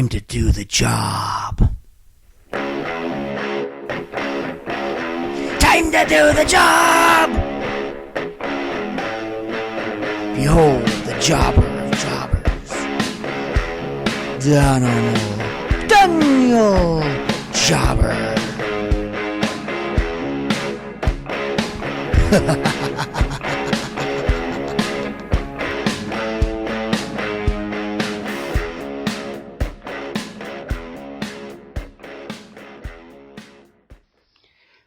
Time to do the job. Time to do the job! Behold the jobber of jobbers. Danimal Jobber.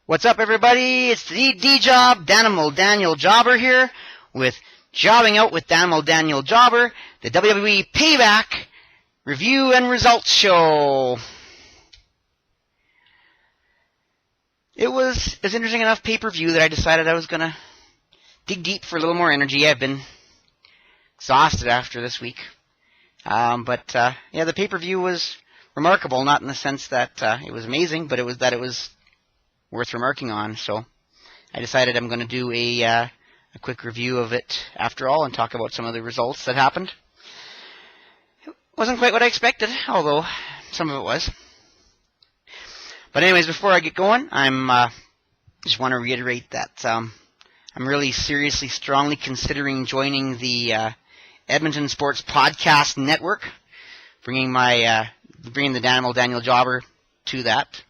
What's up, everybody? It's the D-Job, Danimal Jobber here, with Jobbing Out with Danimal Jobber, the WWE Payback Review and Results Show. It was interesting enough pay-per-view that I decided I was going to dig deep for a little more energy. I've been exhausted after this week. But the pay-per-view was remarkable, not in the sense that it was amazing, but it was worth remarking on. So I decided I'm going to do a quick review of it after all and talk about some of the results that happened. It wasn't quite what I expected, although some of it was. But anyways, before I get going, I just want to reiterate that I'm really seriously, strongly considering joining the Edmonton Sports Podcast Network, bringing the Danimal Jobber to that.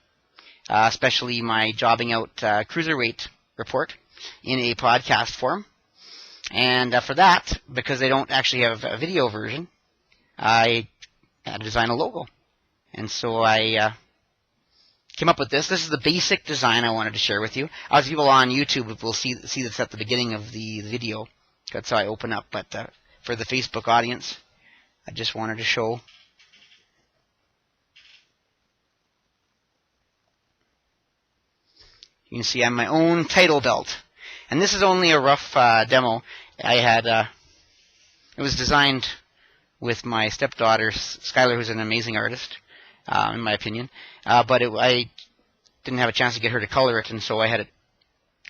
Especially my Jobbing Out Cruiserweight report in a podcast form. And for that, because they don't actually have a video version, I had to design a logo. And so I came up with this. This is the basic design I wanted to share with you. As people on YouTube will see this at the beginning of the video. That's how I open up. But for the Facebook audience, I just wanted to show. You can see I'm my own title belt. And this is only a rough demo. I had, it was designed with my stepdaughter, Skylar, who's an amazing artist, in my opinion. But I didn't have a chance to get her to color it, and so I had it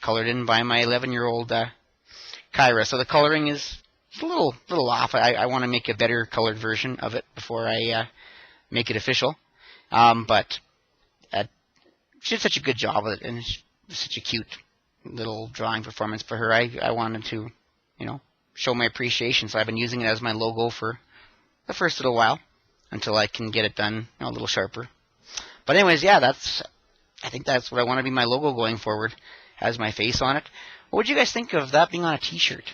colored in by my 11-year-old Kyra. So the coloring is a little off. I want to make a better colored version of it before I make it official. But she did such a good job with it, and such a cute little drawing performance for her. I wanted to, show my appreciation, so I've been using it as my logo for the first little while until I can get it done a little sharper. But anyways, yeah, I think that's what I want to be my logo going forward, has my face on it. What would you guys think of that being on a t-shirt?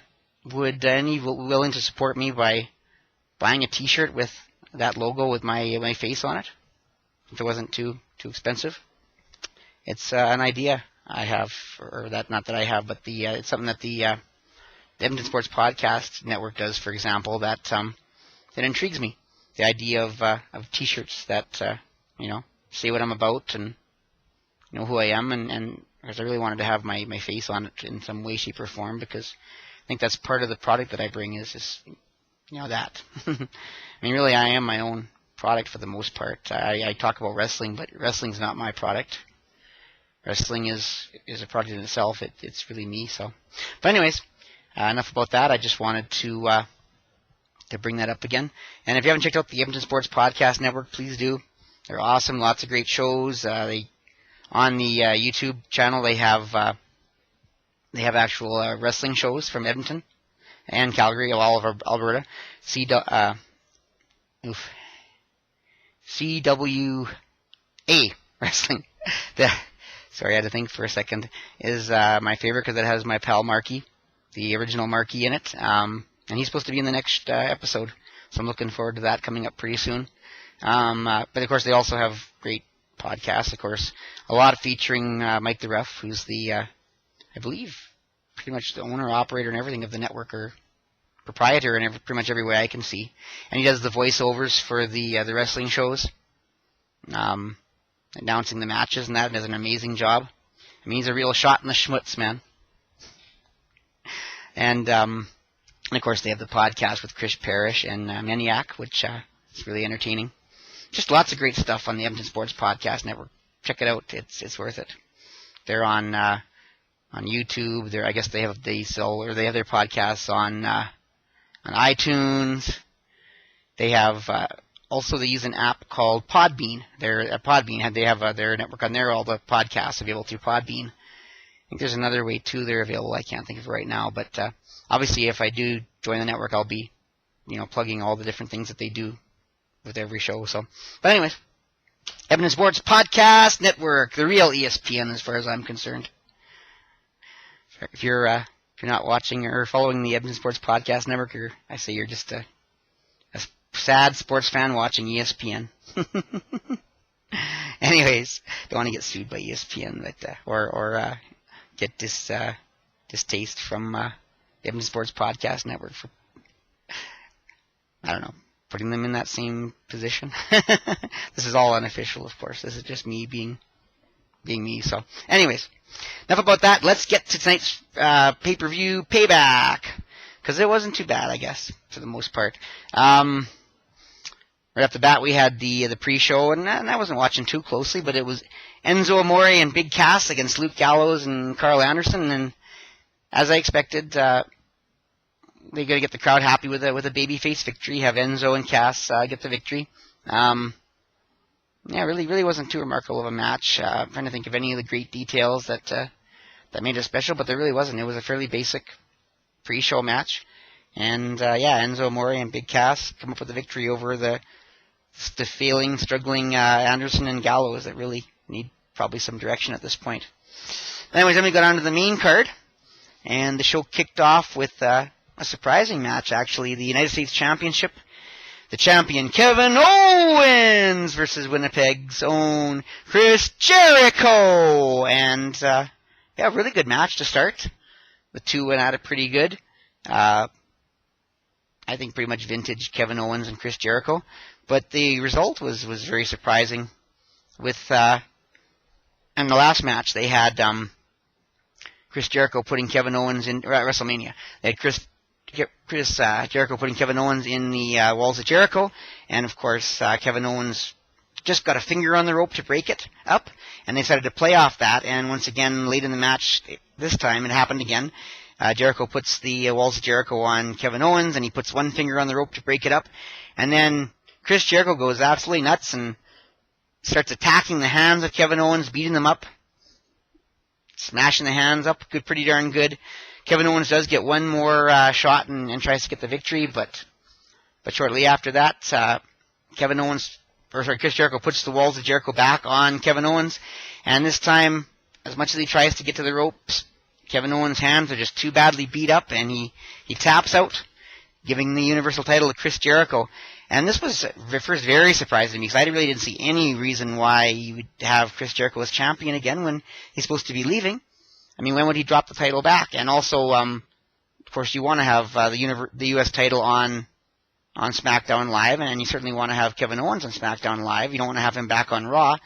Would any willing to support me by buying a t-shirt with that logo with my face on it, if it wasn't too expensive? It's an idea I have, or that not that I have, but it's something that the Edmonton Sports Podcast Network does, for example, that intrigues me. The idea of t-shirts that say what I'm about and who I am, and because I really wanted to have my face on it in some way, shape, or form, because I think that's part of the product that I bring is just that. I mean, really, I am my own product for the most part. I talk about wrestling, but wrestling's not my product. Wrestling is a product in itself. It's really me. So, but anyways, enough about that. I just wanted to bring that up again. And if you haven't checked out the Edmonton Sports Podcast Network, please do. They're awesome. Lots of great shows. On the YouTube channel they have actual wrestling shows from Edmonton and Calgary, all over Alberta. CWA Wrestling. Sorry, I had to think for a second. Is my favorite because it has my pal Marky, the original Marky, in it. And he's supposed to be in the next episode. So I'm looking forward to that coming up pretty soon. But of course, they also have great podcasts, of course. A lot featuring Mike the Ref, who's the, I believe, pretty much the owner, operator, and everything of the network, or proprietor in pretty much every way I can see. And he does the voiceovers for the wrestling shows. Announcing the matches and that, and does an amazing job. I mean, he's a real shot in the schmutz, man. And of course, they have the podcast with Chris Parrish and Maniac, which is really entertaining. Just lots of great stuff on the Edmonton Sports Podcast Network. Check it out; it's worth it. They're on YouTube. I guess they have their podcasts on iTunes. They have also they use an app called Podbean. They have their network on there. All the podcasts available through Podbean. I think there's another way too they're available. I can't think of it right now, but obviously if I do join the network, I'll be, plugging all the different things that they do with every show. So, but anyways, Edmonton Sports Podcast Network, the real ESPN as far as I'm concerned. If you're not watching or following the Edmonton Sports Podcast Network, I say you're just a sad sports fan watching ESPN. Anyways, don't want to get sued by ESPN, but or get distaste from the Edmonton Sports Podcast Network for, I don't know, putting them in that same position. This is all unofficial, of course. This is just me being me. So, anyways, enough about that. Let's get to tonight's pay-per-view Payback, because it wasn't too bad, I guess, for the most part. Right off the bat, we had the pre-show, and I wasn't watching too closely, but it was Enzo Amore and Big Cass against Luke Gallows and Karl Anderson, and as I expected, they're going to get the crowd happy with a babyface victory, have Enzo and Cass get the victory. Really wasn't too remarkable of a match. I'm trying to think of any of the great details that made it special, but there really wasn't. It was a fairly basic pre-show match. And, Enzo Amore and Big Cass come up with a victory over the failing, struggling Anderson and Gallows that really need probably some direction at this point. Anyways, then we got on to the main card, and the show kicked off with a surprising match, actually. The United States Championship, the champion Kevin Owens versus Winnipeg's own Chris Jericho. And, really good match to start. The two went at it pretty good. I think pretty much vintage Kevin Owens and Chris Jericho. But the result was very surprising. With in the last match, they had Chris Jericho putting Kevin Owens in at WrestleMania. They had Chris Jericho putting Kevin Owens in the Walls of Jericho, and of course Kevin Owens just got a finger on the rope to break it up, and they decided to play off that. And once again, late in the match, this time it happened again. Jericho puts the Walls of Jericho on Kevin Owens, and he puts one finger on the rope to break it up. And then Chris Jericho goes absolutely nuts and starts attacking the hands of Kevin Owens, beating them up, smashing the hands up pretty darn good. Kevin Owens does get one more shot and tries to get the victory, but shortly after that, Chris Jericho puts the Walls of Jericho back on Kevin Owens, and this time, as much as he tries to get to the ropes, Kevin Owens' hands are just too badly beat up, and he taps out, giving the Universal title to Chris Jericho. And this was first very surprising to me, because I really didn't see any reason why you would have Chris Jericho as champion again when he's supposed to be leaving. I mean, when would he drop the title back? And also, of course, you want to have the U.S. title on SmackDown Live, and you certainly want to have Kevin Owens on SmackDown Live. You don't want to have him back on Raw.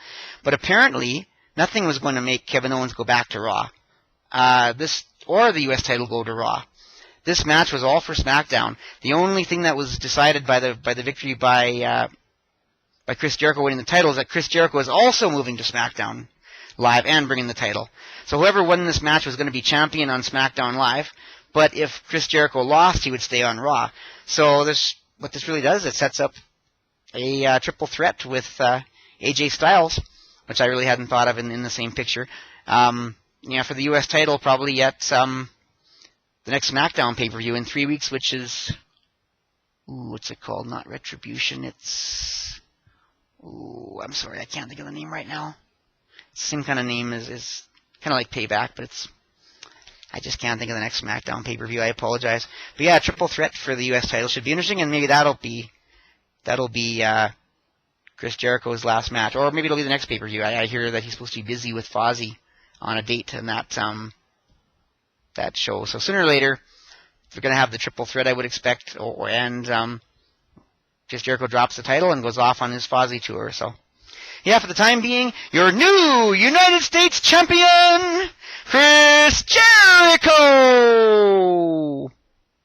But apparently, nothing was going to make Kevin Owens go back to Raw. Or the U.S. title go to Raw. This match was all for SmackDown. The only thing that was decided by the victory by Chris Jericho winning the title is that Chris Jericho is also moving to SmackDown Live and bringing the title. So whoever won this match was going to be champion on SmackDown Live, but if Chris Jericho lost, he would stay on Raw. So what this really does, it sets up a triple threat with AJ Styles, which I really hadn't thought of in the same picture. For the U.S. title, probably at the next SmackDown pay-per-view in 3 weeks, which is, what's it called? Not Retribution, it's, I'm sorry, I can't think of the name right now. Same kind of name is kind of like Payback, but I just can't think of the next SmackDown pay-per-view. I apologize. But yeah, triple threat for the U.S. title should be interesting, and maybe that'll be Chris Jericho's last match, or maybe it'll be the next pay-per-view. I hear that he's supposed to be busy with Fozzy on a date in that show. So sooner or later, they're going to have the triple threat, I would expect, and Chris Jericho drops the title and goes off on his Fozzy tour. So, yeah, for the time being, your new United States Champion, Chris Jericho!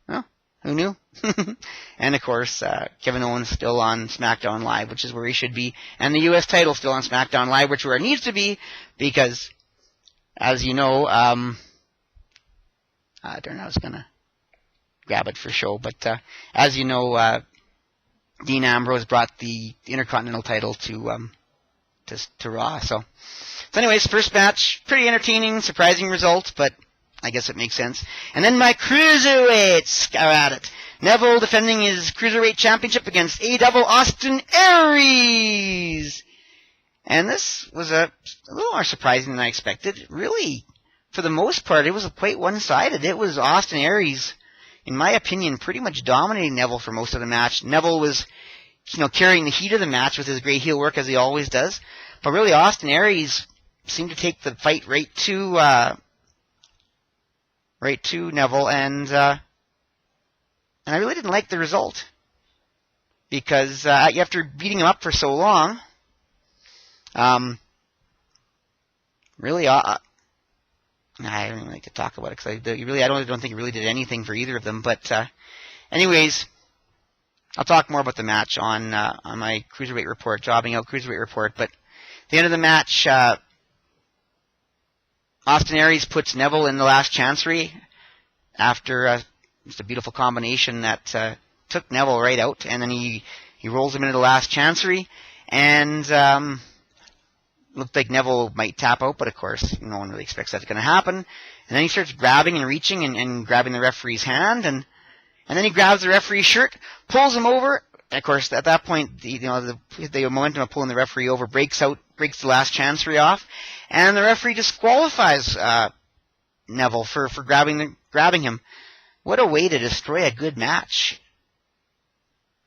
Well, who knew? And, of course, Kevin Owens still on SmackDown Live, which is where he should be, and the U.S. title still on SmackDown Live, which is where it needs to be, because, as you know, I was going to grab it for show, but as you know, Dean Ambrose brought the Intercontinental title to Raw. So anyways, first match, pretty entertaining, surprising result, but I guess it makes sense. And then my cruiserweights are at it. Neville defending his cruiserweight championship against A-Double Austin Aries. And this was a little more surprising than I expected. Really, for the most part, it was quite one-sided. It was Austin Aries, in my opinion, pretty much dominating Neville for most of the match. Neville was, carrying the heat of the match with his great heel work, as he always does. But really, Austin Aries seemed to take the fight right to Neville, and I really didn't like the result, because after beating him up for so long, really, I don't even like to talk about it, because I don't think it really did anything for either of them. But anyways, I'll talk more about the match on my Cruiserweight report, Jobbing Out Cruiserweight report. But at the end of the match, Austin Aries puts Neville in the last chancery after just a beautiful combination that took Neville right out, and then he rolls him into the last chancery, and looked like Neville might tap out, but of course no one really expects that's going to happen. And then he starts grabbing and reaching and grabbing the referee's hand, and then he grabs the referee's shirt, pulls him over. And of course, at that point, the momentum of pulling the referee over breaks the last chancery off, and the referee disqualifies Neville for grabbing him. What a way to destroy a good match.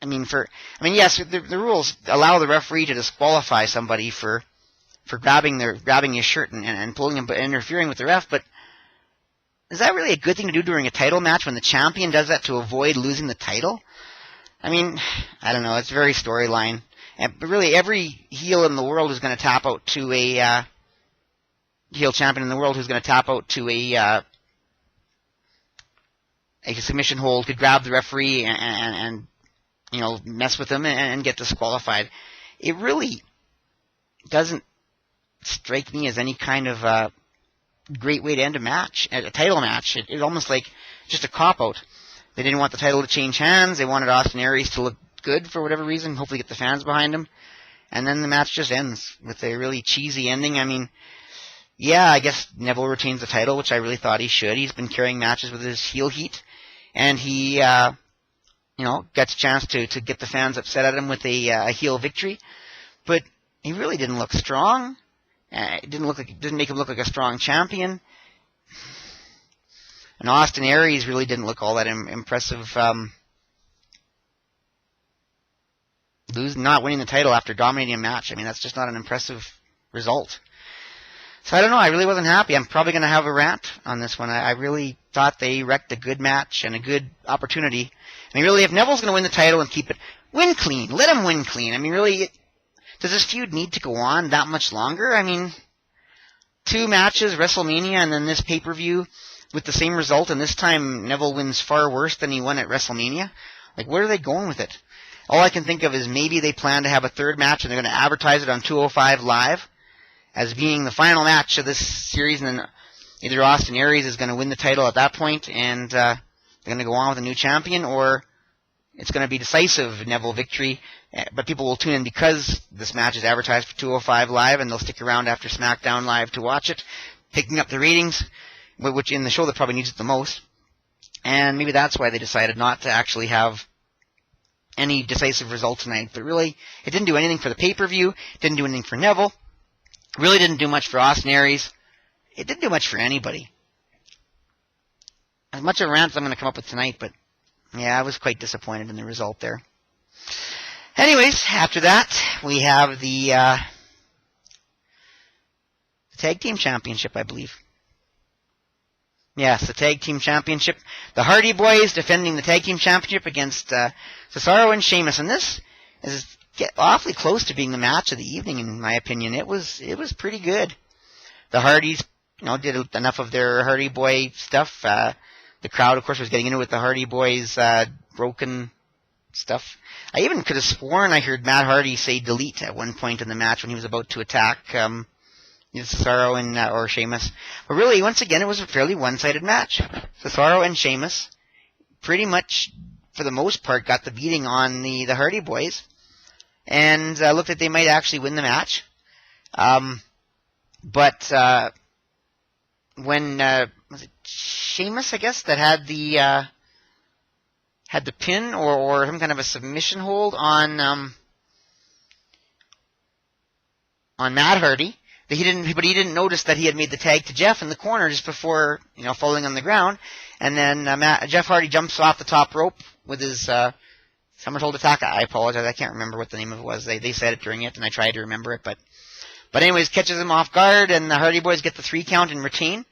Yes, the rules allow the referee to disqualify somebody for grabbing his shirt and pulling him, but interfering with the ref, but is that really a good thing to do during a title match when the champion does that to avoid losing the title? I don't know, it's very storyline. But really, every heel in the world is going to tap out to a heel champion in the world who's going to tap out to a submission hold, could grab the referee and mess with him and get disqualified. It really doesn't strike me as any kind of great way to end a title match. It's almost like just a cop-out. They didn't want the title to change hands. They wanted Austin Aries to look good for whatever reason, hopefully get the fans behind him. And then the match just ends with a really cheesy ending. I guess Neville retains the title, which I really thought he should. He's been carrying matches with his heel heat, and he, gets a chance to get the fans upset at him with a heel victory. But he really didn't look strong. It didn't make him look like a strong champion. And Austin Aries really didn't look all that impressive. Not winning the title after dominating a match. That's just not an impressive result. So I don't know. I really wasn't happy. I'm probably going to have a rant on this one. I really thought they wrecked a good match and a good opportunity. Really, if Neville's going to win the title and keep it, win clean. Let him win clean. Really, does this feud need to go on that much longer? 2 matches, WrestleMania, and then this pay-per-view with the same result, and this time Neville wins far worse than he won at WrestleMania. Where are they going with it? All I can think of is maybe they plan to have a third match and they're going to advertise it on 205 Live as being the final match of this series, and then either Austin Aries is going to win the title at that point and they're going to go on with a new champion, or it's going to be decisive Neville victory, but people will tune in because this match is advertised for 205 Live, and they'll stick around after SmackDown Live to watch it, picking up the ratings, which in the show that probably needs it the most. And maybe that's why they decided not to actually have any decisive result tonight. But really, it didn't do anything for the pay-per-view, didn't do anything for Neville, really didn't do much for Austin Aries. It didn't do much for anybody. As much of a rant as I'm going to come up with tonight, but yeah, I was quite disappointed in the result there. Anyways, after that, we have the Tag Team Championship, I believe. Yes, the Tag Team Championship. The Hardy Boys defending the Tag Team Championship against Cesaro and Sheamus. And this is awfully close to being the match of the evening, in my opinion. It was pretty good. The Hardys, did enough of their Hardy Boy stuff. The crowd, of course, was getting into it with the Hardy Boys' broken stuff. I even could have sworn I heard Matt Hardy say delete at one point in the match when he was about to attack Cesaro and or Sheamus. But really, once again, it was a fairly one-sided match. Cesaro and Sheamus pretty much for the most part, got the beating on the Hardy Boys, and looked like they might actually win the match. But when was it Sheamus, I guess, that had the pin or some kind of a submission hold on Matt Hardy. But he didn't notice that he had made the tag to Jeff in the corner just before, falling on the ground. And then Jeff Hardy jumps off the top rope with his somersault attack. I apologize, I can't remember what the name of it was. They said it during it, and I tried to remember it. But anyways, catches him off guard, and the Hardy Boys get the 3 count and retain.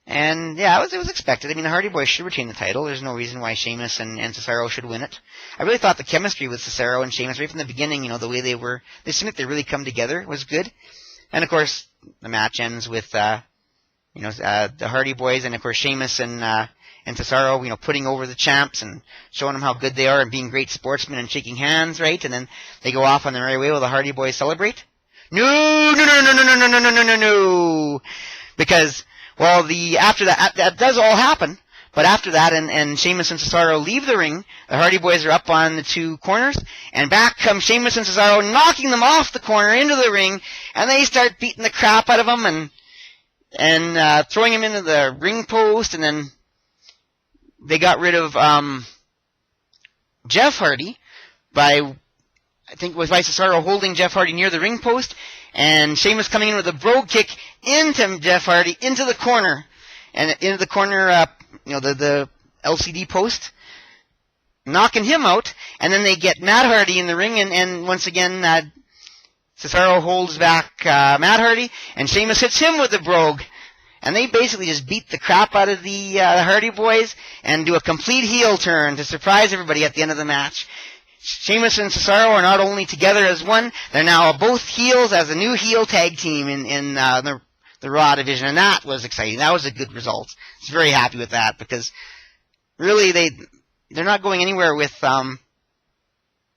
And yeah, it was expected. I mean, the Hardy Boys should retain the title. There's no reason why Sheamus and Cesaro should win it. I really thought the chemistry with Cesaro and Sheamus right from the beginning, the way they seemed like they really come together was good. And of course, the match ends with, the Hardy Boys and of course Sheamus and Cesaro, putting over the champs and showing them how good they are and being great sportsmen and shaking hands, right? And then they go off on their merry way while the Hardy Boys celebrate. No. Because, well, after that does all happen. But after that, and Sheamus and Cesaro leave the ring, the Hardy Boys are up on the 2 corners, and back come Sheamus and Cesaro, knocking them off the corner into the ring, and they start beating the crap out of them and throwing him into the ring post, and then they got rid of Jeff Hardy by Cesaro holding Jeff Hardy near the ring post, and Sheamus coming in with a brogue kick into Jeff Hardy, into the corner, and into the corner, the LCD post, knocking him out, and then they get Matt Hardy in the ring, and once again, Cesaro holds back Matt Hardy, and Sheamus hits him with the brogue, and they basically just beat the crap out of the Hardy Boys, and do a complete heel turn to surprise everybody at the end of the match. Sheamus and Cesaro are not only together as one, they're now both heels as a new heel tag team in the Raw division, and that was exciting. That was a good result. I was very happy with that, because really they're not going anywhere with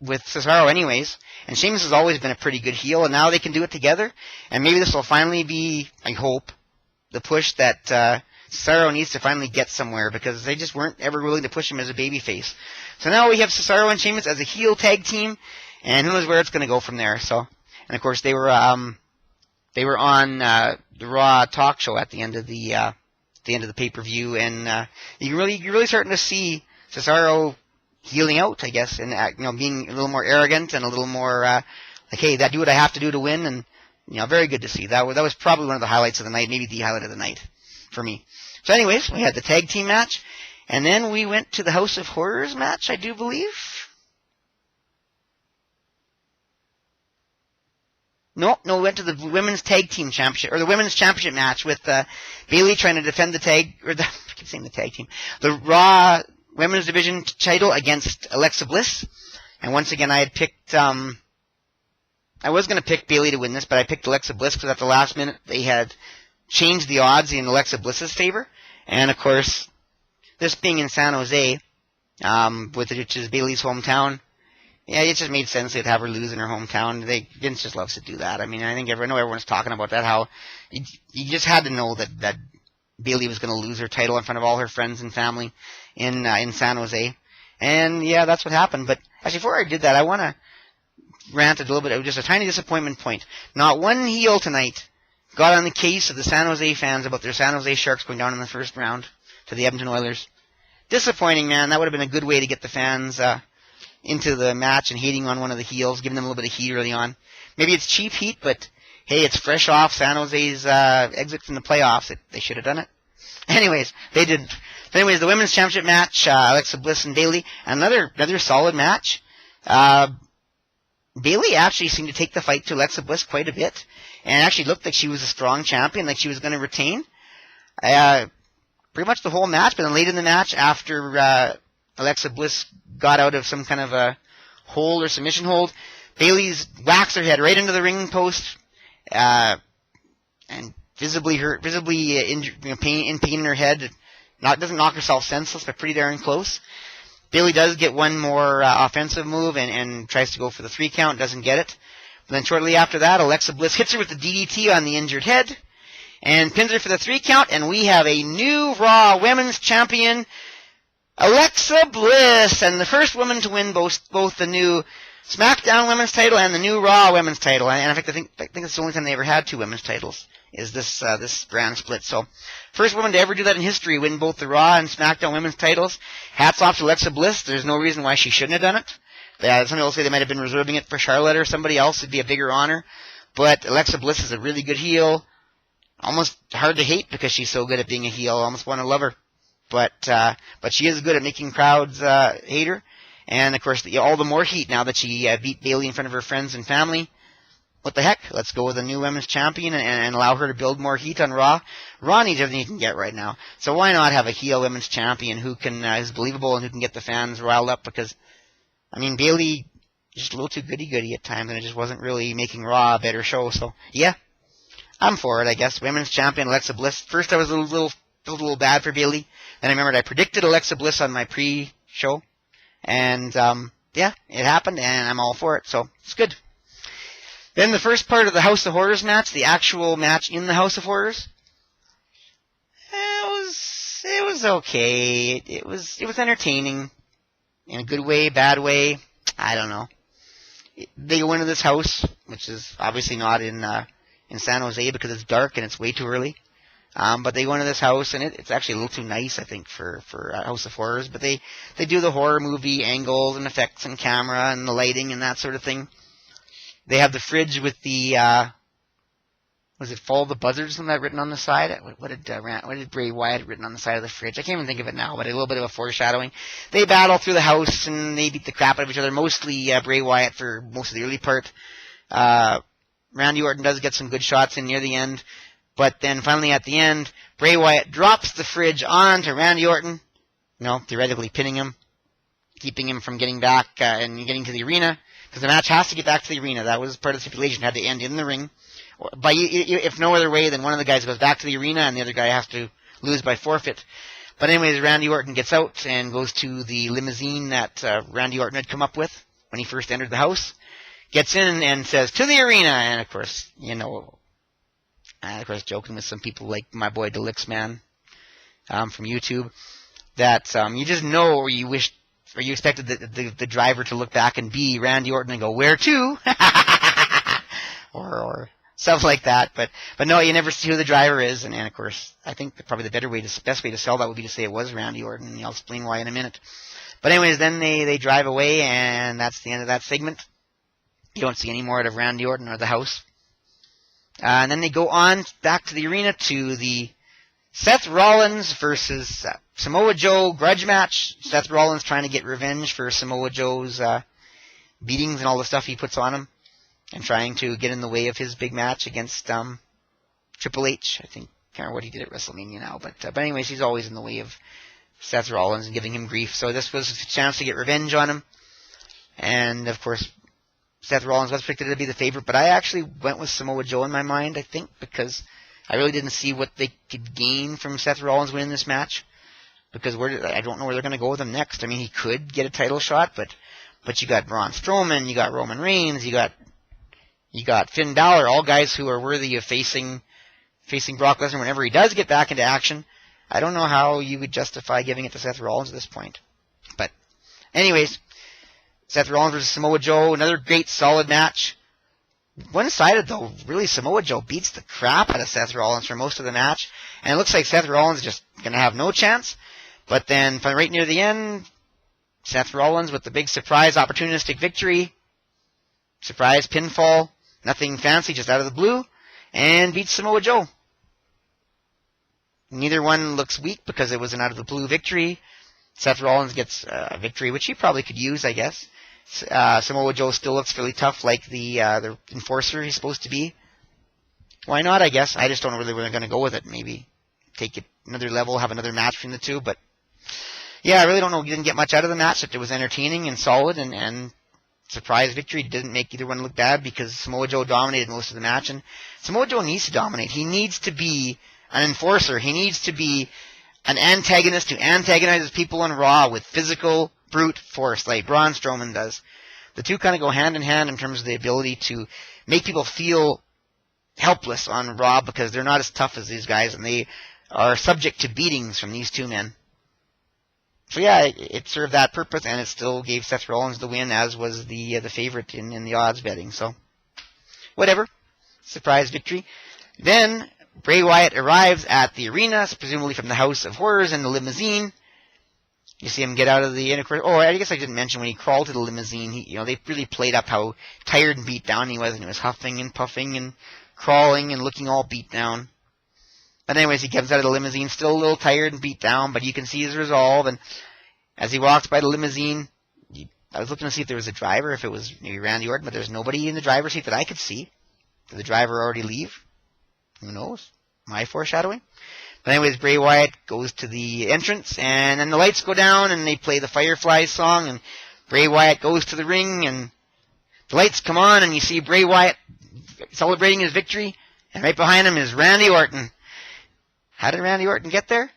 Cesaro anyways, and Sheamus has always been a pretty good heel, and now they can do it together, and maybe this will finally be, I hope, the push that Cesaro needs to finally get somewhere, because they just weren't ever willing to push him as a babyface. So now we have Cesaro and Sheamus as a heel tag team, and who knows where it's going to go from there. So, and of course they were on the Raw talk show at the end of the pay-per-view, and you're really starting to see Cesaro healing out, I guess, and being a little more arrogant and a little more like, hey, I do what I have to do to win, and very good to see. That was probably one of the highlights of the night, maybe the highlight of the night for me. So anyways, we had the tag team match, and then we went to the House of Horrors match, I do believe. No, we went to the Women's Tag Team Championship, or the Women's Championship match with Billie trying to defend I keep saying the tag team, the Raw Women's Division title against Alexa Bliss. And once again, I had picked, I was going to pick Billie to win this, but I picked Alexa Bliss because at the last minute they had changed the odds in Alexa Bliss's favor. And of course, this being in San Jose, which is Bayley's hometown, yeah, it just made sense they'd have her lose in her hometown. Vince just loves to do that. I mean, I know everyone's talking about that, how you just had to know that Bayley was going to lose her title in front of all her friends and family in San Jose. And yeah, that's what happened. But actually, before I did that, I want to rant a little bit. It was just a tiny disappointment point. Not one heel tonight got on the case of the San Jose fans about their San Jose Sharks going down in the first round to the Edmonton Oilers. Disappointing, man. That would have been a good way to get the fans into the match and hating on one of the heels, giving them a little bit of heat early on. Maybe it's cheap heat, but hey, it's fresh off San Jose's exit from the playoffs. They should have done it. Anyways, they didn't. But anyways, the Women's Championship match, Alexa Bliss and Bayley, another solid match. Bayley actually seemed to take the fight to Alexa Bliss quite a bit, and actually looked like she was a strong champion, like she was going to retain. Pretty much the whole match, but then late in the match, after Alexa Bliss got out of some kind of a hold or submission hold, Bayley's whacks her head right into the ring post, and visibly injured, in pain in her head. Doesn't knock herself senseless, but pretty darn close. Bayley does get one more offensive move and tries to go for the 3 count, doesn't get it. But then shortly after that, Alexa Bliss hits her with the DDT on the injured head and pins her for the 3 count, and we have a new Raw Women's Champion, Alexa Bliss, and the first woman to win both the new SmackDown Women's title and the new Raw Women's title. And in fact, I think it's the only time they ever had 2 women's titles, is this brand split. So, first woman to ever do that in history, win both the Raw and SmackDown Women's titles. Hats off to Alexa Bliss. There's no reason why she shouldn't have done it. Somebody will say they might have been reserving it for Charlotte or somebody else. It'd be a bigger honor. But Alexa Bliss is a really good heel. Almost hard to hate because she's so good at being a heel. Almost want to love her. But she is good at making crowds hate her. And, of course, all the more heat now that she beat Bayley in front of her friends and family. What the heck? Let's go with a new women's champion and allow her to build more heat on Raw. Raw needs everything he can get right now. So why not have a heel women's champion who is believable and who can get the fans riled up? Because, I mean, Bayley is just a little too goody-goody at times, and it just wasn't really making Raw a better show. So, yeah, I'm for it, I guess. Women's champion Alexa Bliss. First, I was a little bad for Bayley. Then I remembered I predicted Alexa Bliss on my pre-show. And, yeah, it happened, and I'm all for it, so it's good. Then the first part of the House of Horrors match, the actual match in the House of Horrors, it was okay. It was entertaining in a good way, bad way. I don't know. They go into this house, which is obviously not in San Jose because it's dark and it's way too early. But they go into this house, and it's actually a little too nice, I think, for House of Horrors. But they do the horror movie angles and effects and camera and the lighting and that sort of thing. They have the fridge with the, was it Follow the Buzzard or something that written on the side? What did Bray Wyatt written on the side of the fridge? I can't even think of it now, but a little bit of a foreshadowing. They battle through the house, and they beat the crap out of each other, mostly Bray Wyatt for most of the early part. Randy Orton does get some good shots in near the end. But then finally at the end, Bray Wyatt drops the fridge onto Randy Orton, theoretically pinning him, keeping him from getting back and getting to the arena, because the match has to get back to the arena. That was part of the stipulation. It had to end in the ring. If no other way, then one of the guys goes back to the arena, and the other guy has to lose by forfeit. But anyways, Randy Orton gets out and goes to the limousine that Randy Orton had come up with when he first entered the house, gets in and says, "To the arena!" And of course, joking with some people like my boy Delixman from YouTube, that you just know, or you wished, or you expected the driver to look back and be Randy Orton and go, "Where to?" or stuff like that. But no, you never see who the driver is. And of course, I think probably the best way to sell that would be to say it was Randy Orton. And I'll explain why in a minute. But anyways, then they drive away, and that's the end of that segment. You don't see any more out of Randy Orton or the house. And then they go on back to the arena to the Seth Rollins versus Samoa Joe grudge match. Seth Rollins trying to get revenge for Samoa Joe's beatings and all the stuff he puts on him, and trying to get in the way of his big match against Triple H. I think, can't remember what he did at WrestleMania now, but anyways, he's always in the way of Seth Rollins and giving him grief. So this was a chance to get revenge on him. And of course, Seth Rollins was predicted to be the favorite, but I actually went with Samoa Joe in my mind, I think, because I really didn't see what they could gain from Seth Rollins winning this match, because I don't know where they're going to go with him next. I mean, he could get a title shot, but you got Braun Strowman, you got Roman Reigns, you got Finn Balor, all guys who are worthy of facing Brock Lesnar whenever he does get back into action. I don't know how you would justify giving it to Seth Rollins at this point. But anyways, Seth Rollins versus Samoa Joe, another great, solid match. One-sided, though. Really, Samoa Joe beats the crap out of Seth Rollins for most of the match. And it looks like Seth Rollins is just going to have no chance. But then, right near the end, Seth Rollins with the big surprise opportunistic victory. Surprise pinfall. Nothing fancy, just out of the blue. And beats Samoa Joe. Neither one looks weak because it was an out-of-the-blue victory. Seth Rollins gets a victory, which he probably could use, I guess. Samoa Joe still looks fairly tough, like the enforcer he's supposed to be. Why not, I guess? I just don't know really where they're going to go with it. Maybe take it another level, have another match between the two. But, yeah, I really don't know. You didn't get much out of the match. It was entertaining and solid, and surprise victory didn't make either one look bad because Samoa Joe dominated most of the match. And Samoa Joe needs to dominate. He needs to be an enforcer. He needs to be an antagonist who antagonizes people on Raw with physical brute force like Braun Strowman does. The two kind of go hand in hand in terms of the ability to make people feel helpless on Raw because they're not as tough as these guys, and they are subject to beatings from these two men. So yeah, it served that purpose, and it still gave Seth Rollins the win, as was the favorite in the odds betting. So whatever, surprise victory. Then Bray Wyatt arrives at the arena, presumably from the House of Horrors in the limousine. You see him get out of the inner court. Oh, I guess I didn't mention when he crawled to the limousine. They really played up how tired and beat down he was, and he was huffing and puffing and crawling and looking all beat down. But anyways, he comes out of the limousine still a little tired and beat down, but you can see his resolve. And as he walks by the limousine, I was looking to see if there was a driver, if it was maybe Randy Orton, but there's nobody in the driver's seat that I could see. Did the driver already leave? Who knows? My foreshadowing? But anyways, Bray Wyatt goes to the entrance, and then the lights go down, and they play the Fireflies song, and Bray Wyatt goes to the ring, and the lights come on, and you see Bray Wyatt celebrating his victory, and right behind him is Randy Orton. How did Randy Orton get there?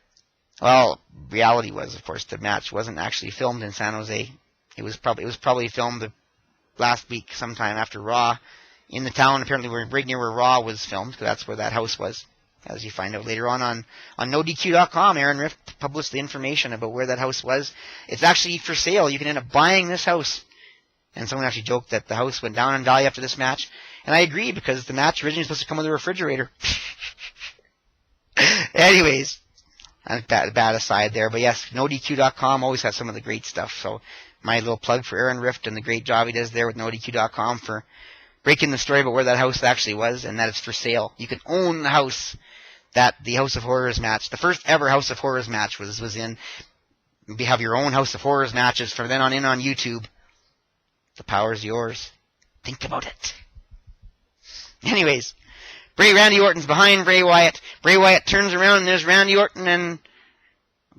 Well, reality was, of course, the match wasn't actually filmed in San Jose. It was probably filmed last week, sometime after Raw, in the town, apparently right near where Raw was filmed, because that's where that house was. As you find out later on NoDQ.com, Aaron Rift published the information about where that house was. It's actually for sale. You can end up buying this house. And someone actually joked that the house went down in value after this match. And I agree, because the match originally was supposed to come with a refrigerator. Anyways, bad aside there. But yes, NoDQ.com always has some of the great stuff. So my little plug for Aaron Rift and the great job he does there with NoDQ.com for breaking the story about where that house actually was, and that it's for sale. You can own the house that the House of Horrors match, the first ever House of Horrors match was in. You have your own House of Horrors matches from then on in on YouTube. The power's yours. Think about it. Anyways, Randy Orton's behind Bray Wyatt. Bray Wyatt turns around and there's Randy Orton, and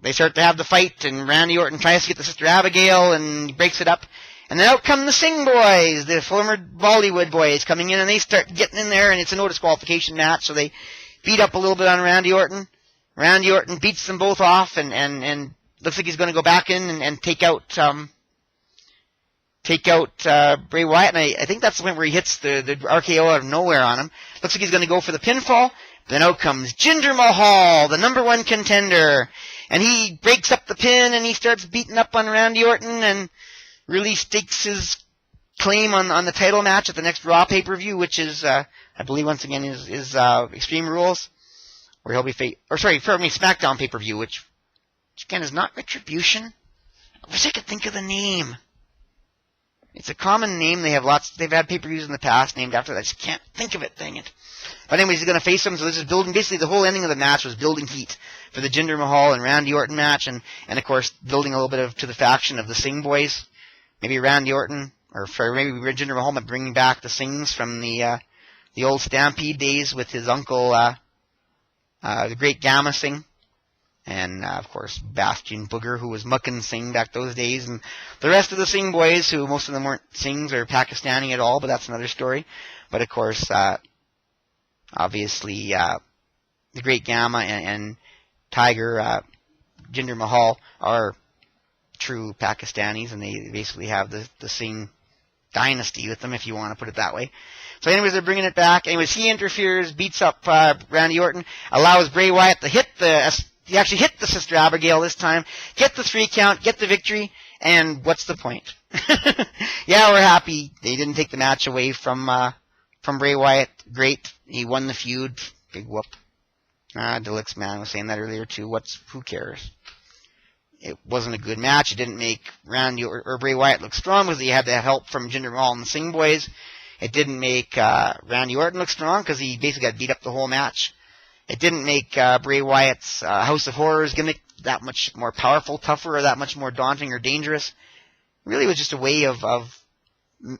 they start to have the fight, and Randy Orton tries to get the Sister Abigail, and he breaks it up. And then out come the Singh boys, the former Bollywood boys coming in, and they start getting in there, and it's a no disqualification match, so they beat up a little bit on Randy Orton. Randy Orton beats them both off, and looks like he's going to go back in and take out Bray Wyatt, and I think that's the point where he hits the RKO out of nowhere on him. Looks like he's going to go for the pinfall. Then out comes Jinder Mahal, the number one contender, and he breaks up the pin, and he starts beating up on Randy Orton, and really stakes his claim on the title match at the next Raw pay-per-view, which is, I believe once again, is Extreme Rules, where he'll be SmackDown pay-per-view, which again is not Retribution. I wish I could think of the name. It's a common name. They've had pay-per-views in the past named after that. I just can't think of it, dang it. But anyways, he's going to face him, so this is building, basically the whole ending of the match was building heat for the Jinder Mahal and Randy Orton match, and of course, building a little bit to the faction of the Singh boys. Maybe Randy Orton, or maybe Jinder Mahal, bringing back the Singhs from the old Stampede days with his uncle, the Great Gamma Singh, and of course Bastion Booger, who was Mukkan Singh back those days, and the rest of the Singh boys, who most of them weren't Singhs or Pakistani at all, but that's another story. But of course, obviously, the Great Gamma and Tiger, Jinder Mahal are true Pakistanis, and they basically have the Singh dynasty with them, if you want to put it that way. So anyways, they're bringing it back. Anyways, he interferes, beats up Randy Orton, allows Bray Wyatt to he actually hit the Sister Abigail this time, get the 3 count, get the victory, and what's the point? Yeah, we're happy they didn't take the match away from Bray Wyatt. Great, he won the feud. Big whoop. Deluxe Man was saying that earlier too. Who cares? It wasn't a good match. It didn't make Randy or Bray Wyatt look strong because he had to have help from Jinder Mahal and the Singh boys. It didn't make Randy Orton look strong because he basically got beat up the whole match. It didn't make Bray Wyatt's House of Horrors gimmick that much more powerful, tougher, or that much more daunting or dangerous. It really was just a way of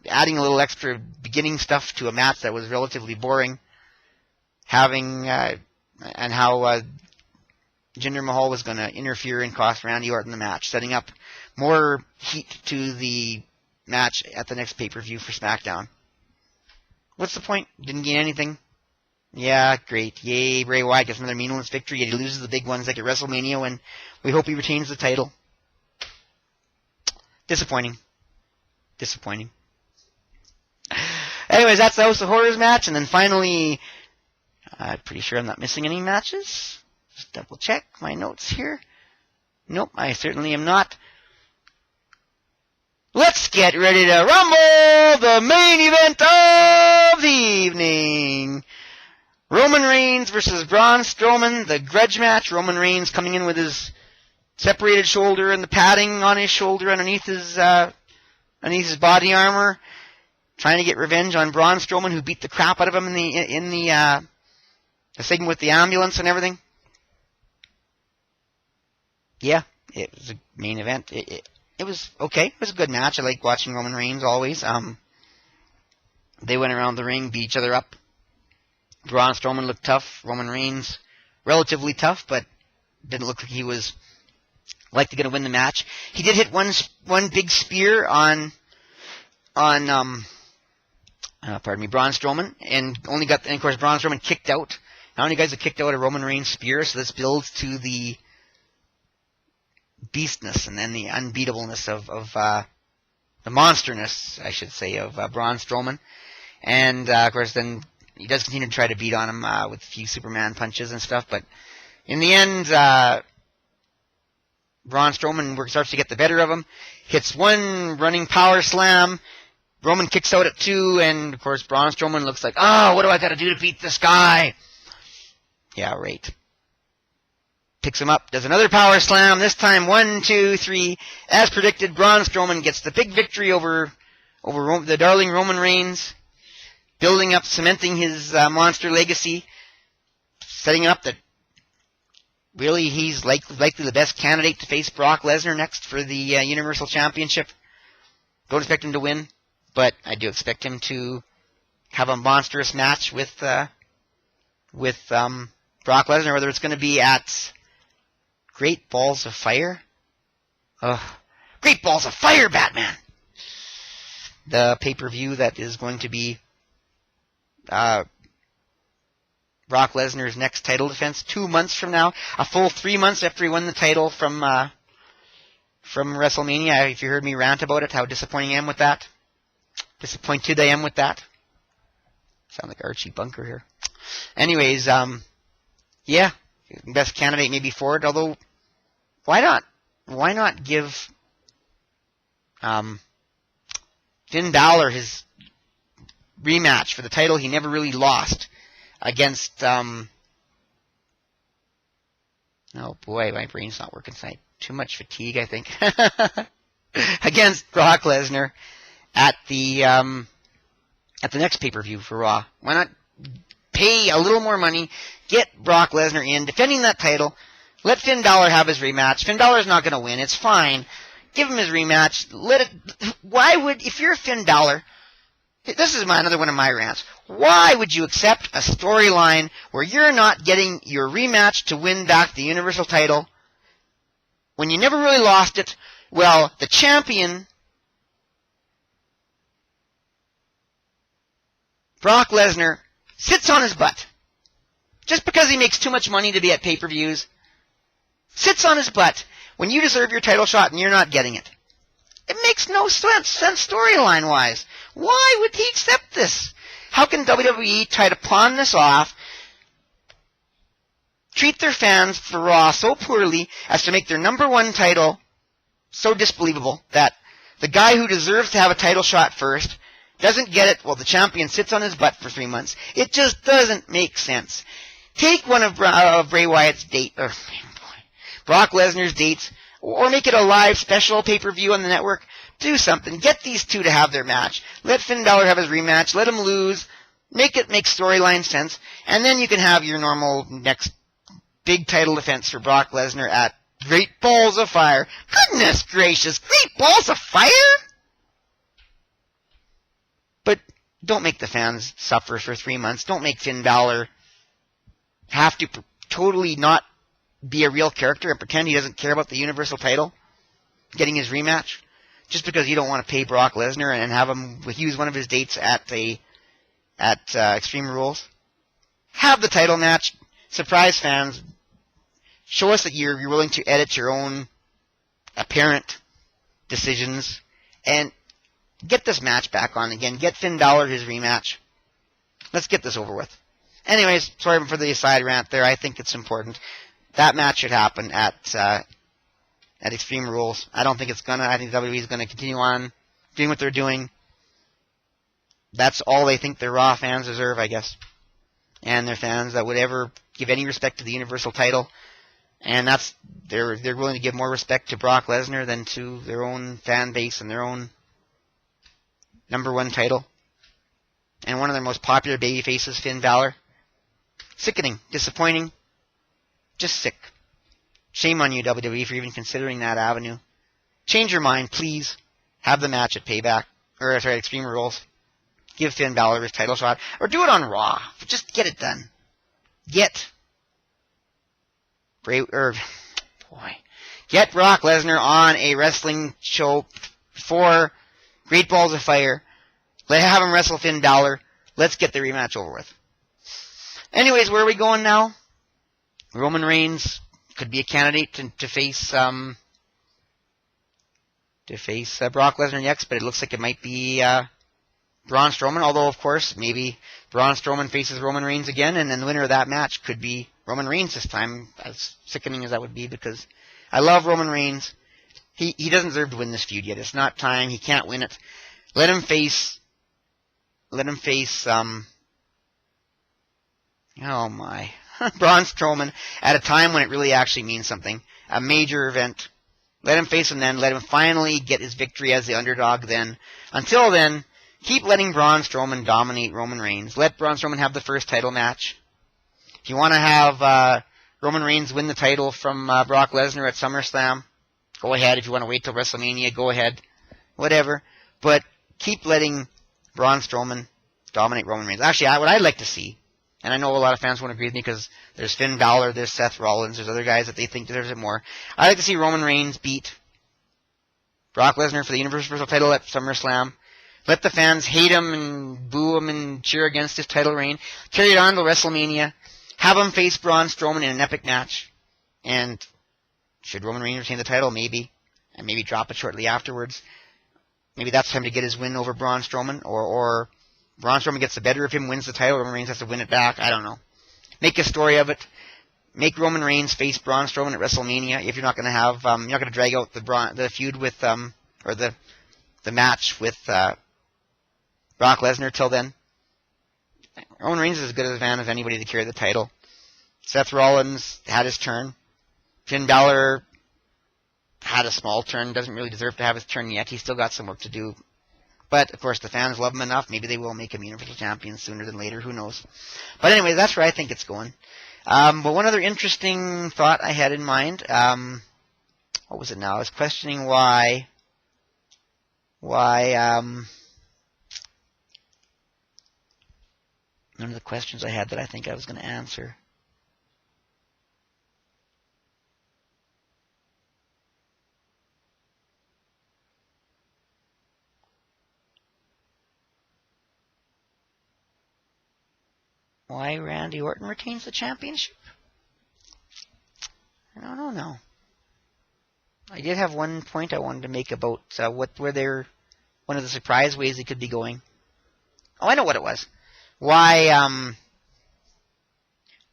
adding a little extra beginning stuff to a match that was relatively boring. And how Jinder Mahal was going to interfere and cost Randy Orton the match, setting up more heat to the match at the next pay-per-view for SmackDown. What's the point? Didn't gain anything. Yeah, great. Yay, Bray Wyatt gets another meaningless victory, yet he loses the big ones like at WrestleMania, and we hope he retains the title. Disappointing. Anyways, that's the House of Horrors match, and then finally, I'm pretty sure I'm not missing any matches. Just double check my notes here. Nope, I certainly am not. Let's get ready to rumble the main event of the evening. Roman Reigns versus Braun Strowman, the grudge match. Roman Reigns coming in with his separated shoulder and the padding on his shoulder underneath his body armor, trying to get revenge on Braun Strowman, who beat the crap out of him in the segment with the ambulance and everything. Yeah, it was a main event. It was okay. It was a good match. I like watching Roman Reigns always. They went around the ring, beat each other up. Braun Strowman looked tough. Roman Reigns, relatively tough, but didn't look like he was likely going to win the match. He did hit one big spear on Braun Strowman, and of course Braun Strowman kicked out. How many guys have kicked out a Roman Reigns spear? So this builds to the beastness and then the unbeatableness of the monsterness, I should say, of Braun Strowman. And of course then he does continue to try to beat on him with a few Superman punches and stuff, but in the end Braun Strowman starts to get the better of him, hits one running power slam. Roman kicks out at 2, and of course Braun Strowman looks like, oh, what do I got to do to beat this guy? Yeah, right. Picks him up, does another power slam, this time 1, 2, 3. As predicted, Braun Strowman gets the big victory over the darling Roman Reigns, building up, cementing his monster legacy, setting up that really he's likely the best candidate to face Brock Lesnar next for the Universal Championship. Don't expect him to win, but I do expect him to have a monstrous match with Brock Lesnar, whether it's going to be at Great Balls of Fire. Great Balls of Fire, Batman! The pay-per-view that is going to be Brock Lesnar's next title defense 2 months from now. A full 3 months after he won the title from WrestleMania. If you heard me rant about it, how disappointing I am with that. Disappointed I am with that. Sound like Archie Bunker here. Anyways, yeah, best candidate maybe for it, although why not give Finn Balor his rematch for the title he never really lost against oh boy, my brain's not working tonight. Too much fatigue, I think. Against Brock Lesnar at the next pay-per-view for Raw. Why not pay a little more money, get Brock Lesnar in, defending that title, let Finn Balor have his rematch. Finn Balor's not going to win, it's fine. Give him his rematch. If you're Finn Balor, this is another one of my rants. Why would you accept a storyline where you're not getting your rematch to win back the Universal title when you never really lost it? Well, the champion, Brock Lesnar, sits on his butt. Just because he makes too much money to be at pay-per-views, sits on his butt when you deserve your title shot and you're not getting it. It makes no sense storyline-wise. Why would he accept this? How can WWE try to pawn this off, treat their fans for Raw so poorly as to make their number one title so disbelievable that the guy who deserves to have a title shot first doesn't get it while the champion sits on his butt for 3 months? It just doesn't make sense. Take one of Bray Wyatt's Brock Lesnar's dates, or make it a live special pay-per-view on the network. Do something. Get these two to have their match. Let Finn Balor have his rematch. Let him lose. Make it make storyline sense. And then you can have your normal next big title defense for Brock Lesnar at Great Balls of Fire. Goodness gracious, Great Balls of Fire? But don't make the fans suffer for 3 months. Don't make Finn Balor have to totally not be a real character and pretend he doesn't care about the Universal title getting his rematch just because you don't want to pay Brock Lesnar and have him use one of his dates at Extreme Rules. Have the title match, surprise fans, show us that you're willing to edit your own apparent decisions, and get this match back on again. Get Finn Balor his rematch. Let's get this over with. Anyways, sorry for the aside rant there. I think it's important. That match should happen at at Extreme Rules. I don't think it's gonna. I think WWE is gonna continue on doing what they're doing. That's all they think their Raw fans deserve, I guess. And their fans that would ever give any respect to the Universal title. And they're willing to give more respect to Brock Lesnar than to their own fan base and their own #1 title. And one of their most popular baby faces, Finn Balor. Sickening, disappointing, just sick. Shame on you, WWE, for even considering that avenue. Change your mind, please. Have the match at Payback, or sorry, Extreme Rules. Give Finn Balor his title shot, or do it on Raw. Just get it done. Get Brock Lesnar on a wrestling show for Great Balls of Fire. Have him wrestle Finn Balor. Let's get the rematch over with. Anyways, where are we going now? Roman Reigns could be a candidate to face Brock Lesnar next, but it looks like it might be Braun Strowman, although, of course, maybe Braun Strowman faces Roman Reigns again, and then the winner of that match could be Roman Reigns this time, as sickening as that would be, because I love Roman Reigns. He doesn't deserve to win this feud yet. It's not time. He can't win it. Let him face, Braun Strowman at a time when it really actually means something. A major event. Let him face him then. Let him finally get his victory as the underdog then. Until then, keep letting Braun Strowman dominate Roman Reigns. Let Braun Strowman have the first title match. If you want to have Roman Reigns win the title from Brock Lesnar at SummerSlam, go ahead. If you want to wait till WrestleMania, go ahead. Whatever. But keep letting Braun Strowman dominate Roman Reigns. Actually, what I'd like to see, and I know a lot of fans won't agree with me because there's Finn Balor, there's Seth Rollins, there's other guys that they think deserves it more. I'd like to see Roman Reigns beat Brock Lesnar for the Universal title at SummerSlam. Let the fans hate him and boo him and cheer against his title reign. Carry it on to WrestleMania. Have him face Braun Strowman in an epic match. And should Roman Reigns retain the title? Maybe. And maybe drop it shortly afterwards. Maybe that's time to get his win over Braun Strowman. Or Braun Strowman gets the better of him, wins the title. Roman Reigns has to win it back. I don't know. Make a story of it. Make Roman Reigns face Braun Strowman at WrestleMania. If you're not going to have, you're not going to drag out the feud with, or the match with Brock Lesnar till then. Roman Reigns is as good a man as anybody to carry the title. Seth Rollins had his turn. Finn Balor had a small turn. Doesn't really deserve to have his turn yet. He's still got some work to do. But, of course, the fans love him enough. Maybe they will make him Universal Champion sooner than later. Who knows? But anyway, that's where I think it's going. But one other interesting thought I had in mind. What was it now? I was questioning why none of the questions I had that I think I was going to answer. Why Randy Orton retains the championship? I don't know. I did have one point I wanted to make about one of the surprise ways they could be going. Oh, I know what it was. Why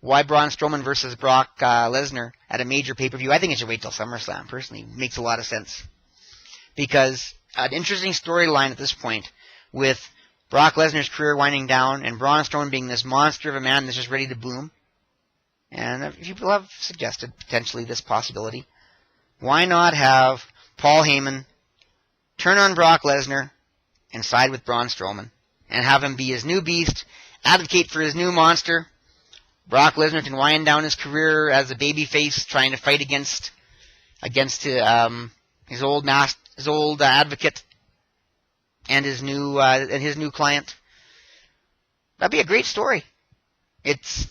Braun Strowman versus Brock Lesnar at a major pay-per-view? I think it should wait till SummerSlam, personally. It makes a lot of sense. Because an interesting storyline at this point with Brock Lesnar's career winding down and Braun Strowman being this monster of a man that's just ready to boom. And people have suggested potentially this possibility. Why not have Paul Heyman turn on Brock Lesnar and side with Braun Strowman and have him be his new beast, advocate for his new monster. Brock Lesnar can wind down his career as a babyface, trying to fight against his old advocate and his new client. That'd be a great story. There's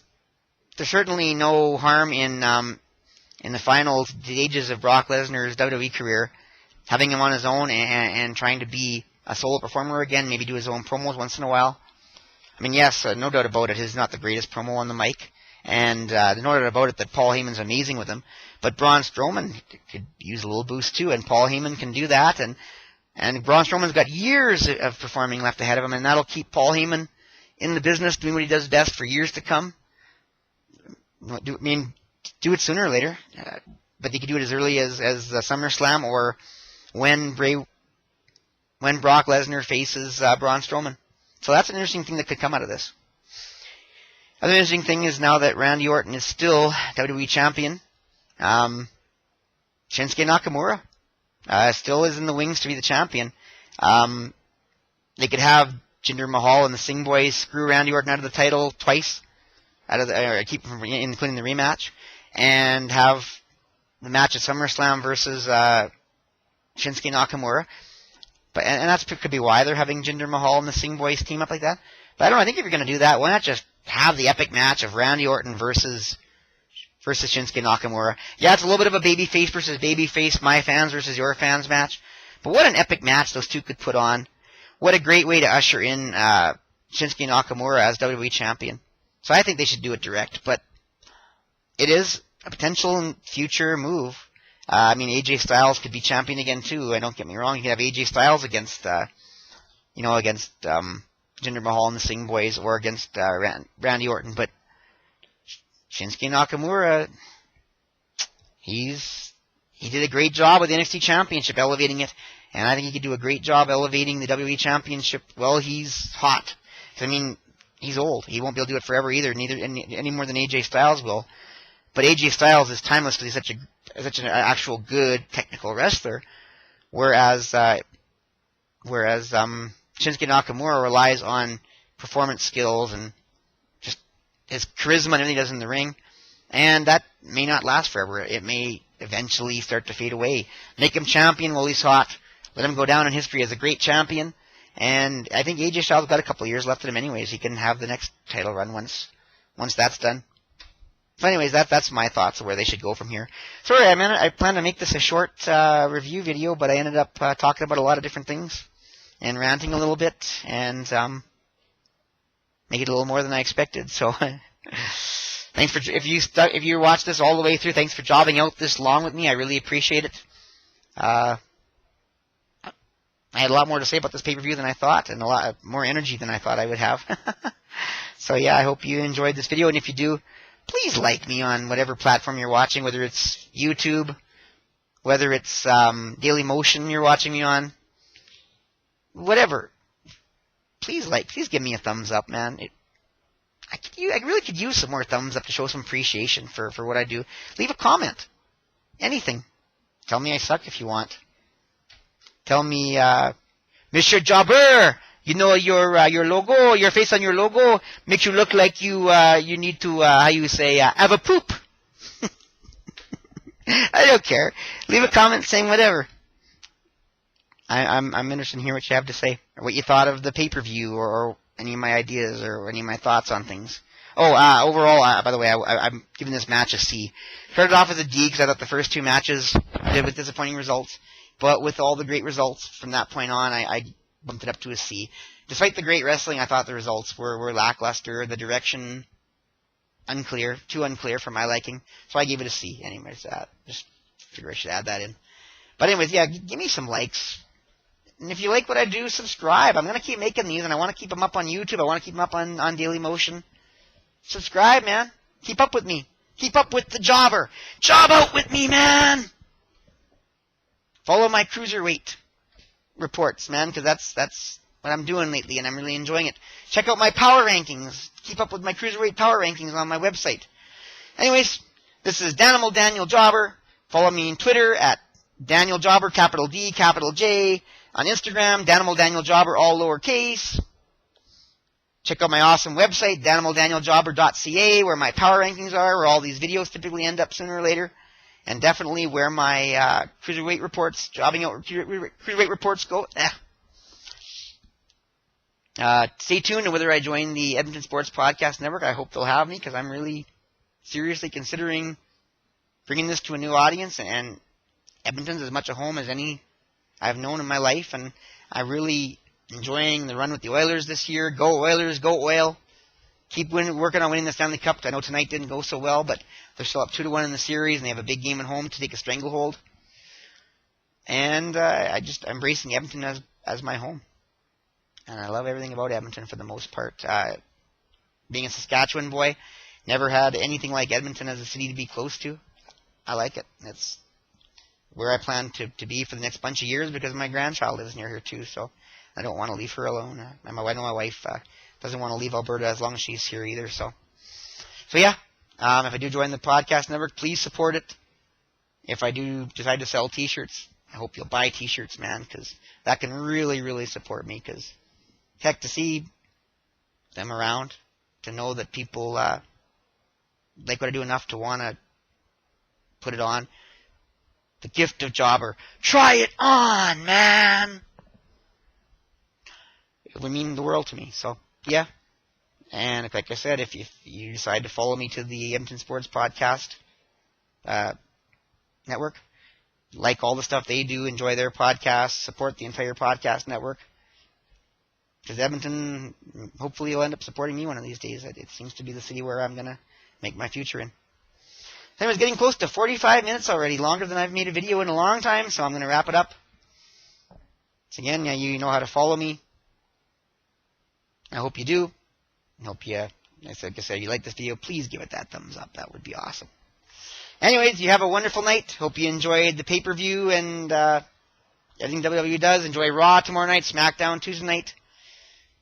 certainly no harm in the final stages of Brock Lesnar's WWE career, having him on his own and trying to be a solo performer again, maybe do his own promos once in a while. I mean, yes, no doubt about it, he's not the greatest promo on the mic, and no doubt about it that Paul Heyman's amazing with him, but Braun Strowman could use a little boost too, and Paul Heyman can do that, and Braun Strowman's got years of performing left ahead of him, and that'll keep Paul Heyman in the business doing what he does best for years to come. Do it sooner or later. but they could do it as early as SummerSlam, or when Brock Lesnar faces Braun Strowman. So that's an interesting thing that could come out of this. Another interesting thing is now that Randy Orton is still WWE Champion, Shinsuke Nakamura still is in the wings to be the champion. They could have Jinder Mahal and the Singh Boys screw Randy Orton out of the title twice, keep him from including the rematch, and have the match at SummerSlam versus Shinsuke Nakamura. And that could be why they're having Jinder Mahal and the Singh Boys team up like that. But I don't know, I think if you're going to do that, why not just have the epic match of Randy Orton versus Shinsuke Nakamura? Yeah, it's a little bit of a babyface versus babyface, my fans versus your fans match. But what an epic match those two could put on. What a great way to usher in Shinsuke Nakamura as WWE Champion. So I think they should do it direct. But it is a potential future move. I mean, AJ Styles could be champion again too. Don't get me wrong. You can have AJ Styles against Jinder Mahal and the Singh Boys, or against Randy Orton. But Shinsuke Nakamura, he did a great job with the NXT Championship, elevating it. And I think he could do a great job elevating the WWE Championship. Well, he's hot. I mean, he's old. He won't be able to do it forever either, any more than AJ Styles will. But AJ Styles is timeless because he's such an actual good technical wrestler, whereas Shinsuke Nakamura relies on performance skills and just his charisma and everything he does in the ring, and that may not last forever. It may eventually start to fade away. Make him champion while he's hot. Let him go down in history as a great champion, and I think AJ Styles got a couple of years left in him anyways. He can have the next title run once that's done. So anyways, that's my thoughts of where they should go from here. Sorry, I planned to make this a short review video, but I ended up talking about a lot of different things and ranting a little bit, and make it a little more than I expected. So thanks for if you watched this all the way through. Thanks for jobbing out this long with me. I really appreciate it. I had a lot more to say about this pay-per-view than I thought, and a lot more energy than I thought I would have. So yeah, I hope you enjoyed this video, and if you do, please like me on whatever platform you're watching, whether it's YouTube, whether it's Daily Motion you're watching me on, whatever. Please give me a thumbs up, man. I really could use some more thumbs up to show some appreciation for what I do. Leave a comment. Anything. Tell me I suck if you want. Tell me, Mr. Jobber, you know your logo, your face on your logo makes you look like you need to have a poop. I don't care. Leave a comment saying whatever. I'm interested in hearing what you have to say, or what you thought of the pay-per-view, or any of my ideas, or any of my thoughts on things. Oh, overall, by the way, I'm giving this match a C. Started off as a D because I thought the first two matches did with disappointing results, but with all the great results from that point on, I bumped it up to a C. Despite the great wrestling, I thought the results were lackluster, the direction unclear, too unclear for my liking, so I gave it a C. Anyways, just figure I should add that in. But anyways, yeah, give me some likes. And if you like what I do, subscribe. I'm going to keep making these, and I want to keep them up on YouTube. I want to keep them up on Daily Motion. Subscribe, man. Keep up with me. Keep up with the jobber. Job out with me, man. Follow my cruiserweight reports, man, because that's what I'm doing lately, and I'm really enjoying it. Check out my power rankings. Keep up with my cruiserweight power rankings on my website. Anyways, this is Danimal Daniel Jobber. Follow me on Twitter at Daniel Jobber, capital D, capital J. On Instagram, Danimal Daniel Jobber, all lowercase. Check out my awesome website, DanimalDanielJobber.ca, where my power rankings are, where all these videos typically end up sooner or later. And definitely where my cruiserweight reports, jobbing out cruiserweight reports go. Stay tuned to whether I join the Edmonton Sports Podcast Network. I hope they'll have me, because I'm really seriously considering bringing this to a new audience. And Edmonton's as much a home as any I've known in my life, and I'm really enjoying the run with the Oilers this year. Go Oilers, go Oil. Keep working on winning the Stanley Cup. I know tonight didn't go so well, but they're still up 2-1 in the series, and they have a big game at home to take a stranglehold. And I'm embracing Edmonton as my home. And I love everything about Edmonton for the most part. Being a Saskatchewan boy, never had anything like Edmonton as a city to be close to. I like it. It's where I plan to be for the next bunch of years because my grandchild lives near here too, so I don't want to leave her alone. And I know my wife doesn't want to leave Alberta as long as she's here either. So yeah, if I do join the podcast network, please support it. If I do decide to sell T-shirts, I hope you'll buy T-shirts, man, because that can really, really support me. Because heck, to see them around, to know that people like what I do enough to want to put it on. The gift of Jobber. Try it on, man! It would mean the world to me. So, yeah. And like I said, if you decide to follow me to the Edmonton Sports Podcast network, like all the stuff they do, enjoy their podcast, support the entire podcast network. Because Edmonton, hopefully, will end up supporting me one of these days. It seems to be the city where I'm going to make my future in. Anyways, getting close to 45 minutes already, longer than I've made a video in a long time, so I'm going to wrap it up. So again, you know how to follow me. I hope you do. I hope you, like I said, if you like this video, please give it that thumbs up. That would be awesome. Anyways, you have a wonderful night. Hope you enjoyed the pay-per-view and everything WWE does. Enjoy Raw tomorrow night, SmackDown Tuesday night,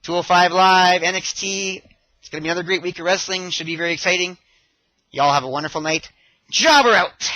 205 Live, NXT. It's going to be another great week of wrestling. Should be very exciting. Y'all have a wonderful night. Jobber out!